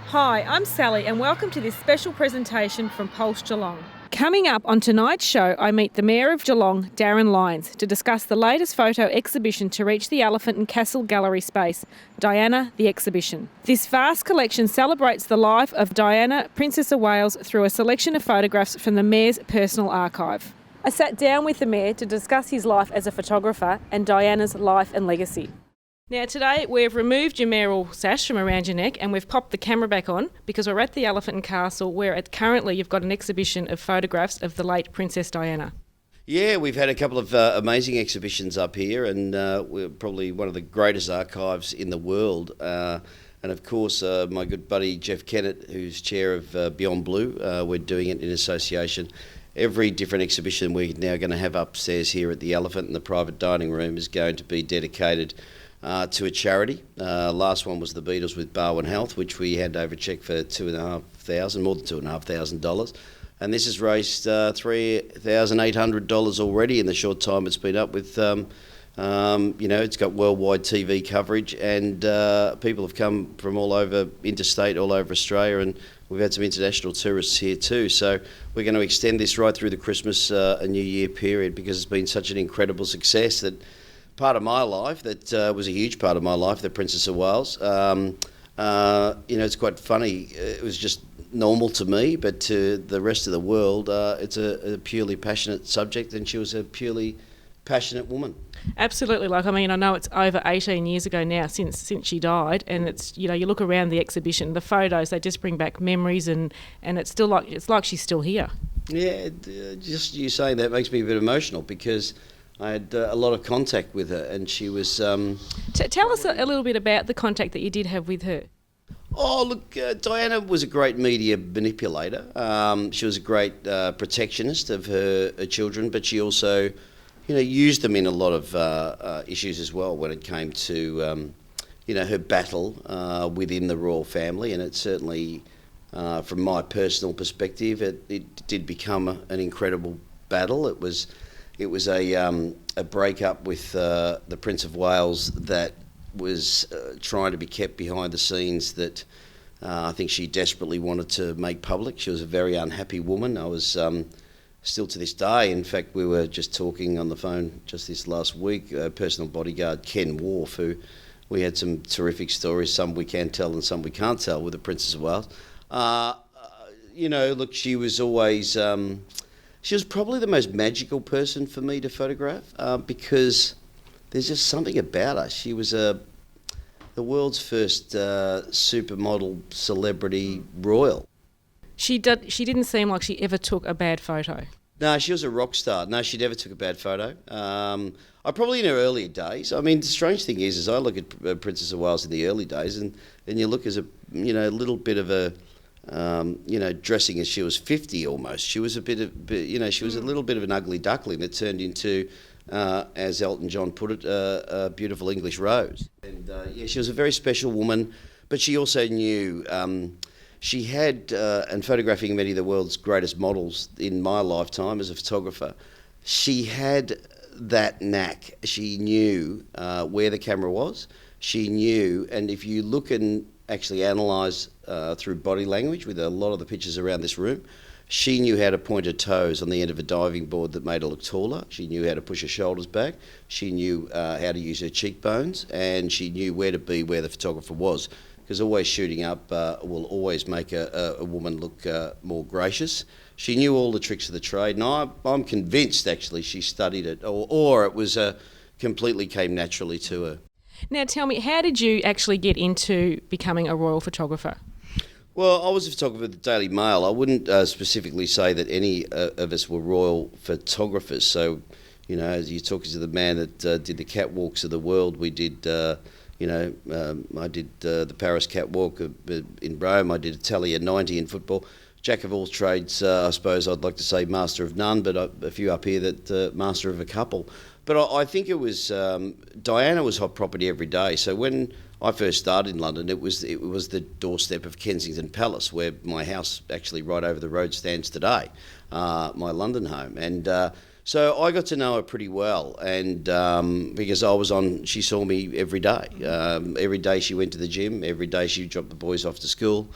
Hi, I'm Sally and welcome to this special presentation from Pulse Geelong. Coming up on tonight's show, I meet the Mayor of Geelong, Darryn Lyons, to discuss the latest photo exhibition to reach the Elephant and Castle Gallery space, Diana the Exhibition. This vast collection celebrates the life of Diana, Princess of Wales, through a selection of photographs from the Mayor's personal archive. I sat down with the Mayor to discuss his life as a photographer and Diana's life and legacy. Now today we've removed your mayoral sash from around your neck and we've popped the camera back on because we're at the Elephant and Castle where currently you've got an exhibition of photographs of the late Princess Diana. Yeah, we've had a couple of amazing exhibitions up here, and we're probably one of the greatest archives in the world. And of course, my good buddy Jeff Kennett, who's chair of Beyond Blue, we're doing it in association. Every different exhibition we're now going to have upstairs here at the Elephant and the private dining room is going to be dedicated to a charity. Last one was the Beatles with Barwon Health, which we had over a cheque for $2,500, more than $2,500. And this has raised $3,800 already in the short time it's been up with, it's got worldwide TV coverage, and people have come from all over, interstate, all over Australia, and we've had some international tourists here too. So we're going to extend this right through the Christmas and New Year period because it's been such an incredible success that part of my life that was a huge part of my life, the Princess of Wales. It's quite funny. It was just normal to me, but to the rest of the world, it's a purely passionate subject, and she was a purely passionate woman. Absolutely. I know it's over 18 years ago now since she died, and it's, you look around the exhibition, the photos, they just bring back memories, and it's still it's like she's still here. Yeah, just you saying that makes me a bit emotional because I had a lot of contact with her, and she was... Tell us a little bit about the contact that you did have with her. Oh, look, Diana was a great media manipulator. She was a great protectionist of her children, but she also, used them in a lot of issues as well when it came to, her battle within the royal family. And it certainly, from my personal perspective, it did become an incredible battle. It was a breakup with the Prince of Wales that was trying to be kept behind the scenes that I think she desperately wanted to make public. She was a very unhappy woman. I was still to this day. In fact, we were just talking on the phone just this last week, personal bodyguard Ken Wharf, who we had some terrific stories, some we can tell and some we can't tell, with the Princess of Wales. Look, she was always... she was probably the most magical person for me to photograph because there's just something about her. She was the world's first supermodel celebrity royal. She didn't seem like she ever took a bad photo. No, she was a rock star. No, she never took a bad photo. I probably in her earlier days. I mean, the strange thing is I look at Princess of Wales in the early days, and you look as a little bit of a dressing as she was 50 almost. She was she was a little bit of an ugly duckling that turned into, as Elton John put it, a beautiful English rose. And she was a very special woman, but she also knew she had, and photographing many of the world's greatest models in my lifetime as a photographer, she had that knack. She knew where the camera was. She knew, and if you look and actually analyse through body language with a lot of the pictures around this room, she knew how to point her toes on the end of a diving board that made her look taller. She knew how to push her shoulders back. She knew how to use her cheekbones, and she knew where to be where the photographer was, because always shooting up will always make a woman look more gracious. She knew all the tricks of the trade, and I'm convinced actually she studied it, or it was completely came naturally to her. Now tell me, how did you actually get into becoming a royal photographer? Well, I was a photographer at the Daily Mail. I wouldn't specifically say that any of us were royal photographers. So, as you're talking to the man that did the catwalks of the world, we did, I did the Paris catwalk in Rome. I did Italia 90 in football. Jack of all trades, I suppose I'd like to say master of none, but a few up here that master of a couple. But I think it was, Diana was hot property every day. So when I first started in London, it was the doorstep of Kensington Palace, where my house actually right over the road stands today, my London home. And So I got to know her pretty well, and because she saw me every day. Every day she went to the gym. Every day she dropped the boys off to school.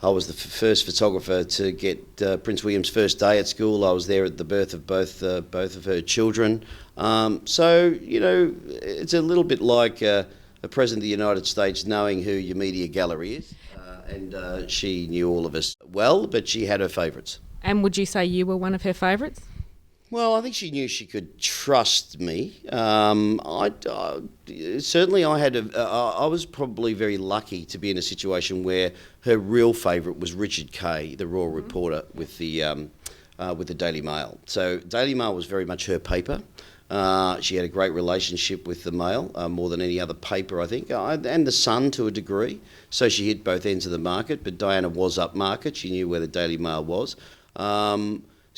I was the first photographer to get Prince William's first day at school. I was there at the birth of both of her children. So it's a little bit like a president of the United States knowing who your media gallery is, and she knew all of us well, but she had her favourites. And would you say you were one of her favourites? Well, I think she knew she could trust me. Certainly, I was probably very lucky to be in a situation where her real favourite was Richard Kay, the royal reporter with the Daily Mail. So Daily Mail was very much her paper. She had a great relationship with the Mail, more than any other paper, I think, and the Sun to a degree. So she hit both ends of the market, but Diana was upmarket. She knew where the Daily Mail was.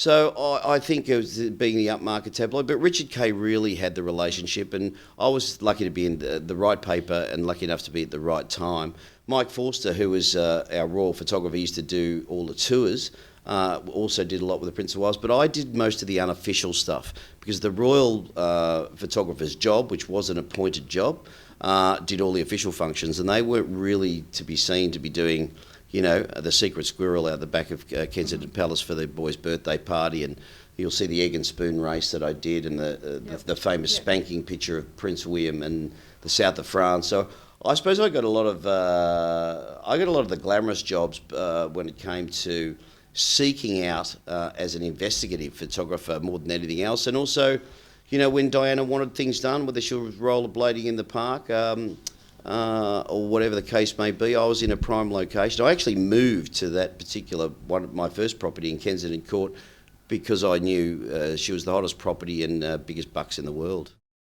So I think it was being the upmarket tabloid, but Richard Kay really had the relationship, and I was lucky to be in the right paper and lucky enough to be at the right time. Mike Forster, who was our royal photographer, used to do all the tours, also did a lot with the Prince of Wales, but I did most of the unofficial stuff because the royal photographer's job, which was an appointed job, did all the official functions, and they weren't really to be seen to be doing the secret squirrel out the back of Kensington Palace for the boys' birthday party, and you'll see the egg and spoon race that I did, and the famous spanking picture of Prince William and the south of France. So I suppose I got a lot of the glamorous jobs when it came to seeking out as an investigative photographer more than anything else, and also, when Diana wanted things done, whether she was rollerblading in the park. Or whatever the case may be, I was in a prime location. I actually moved to that particular one, my first property in Kensington Court, because I knew she was the hottest property and biggest bucks in the world.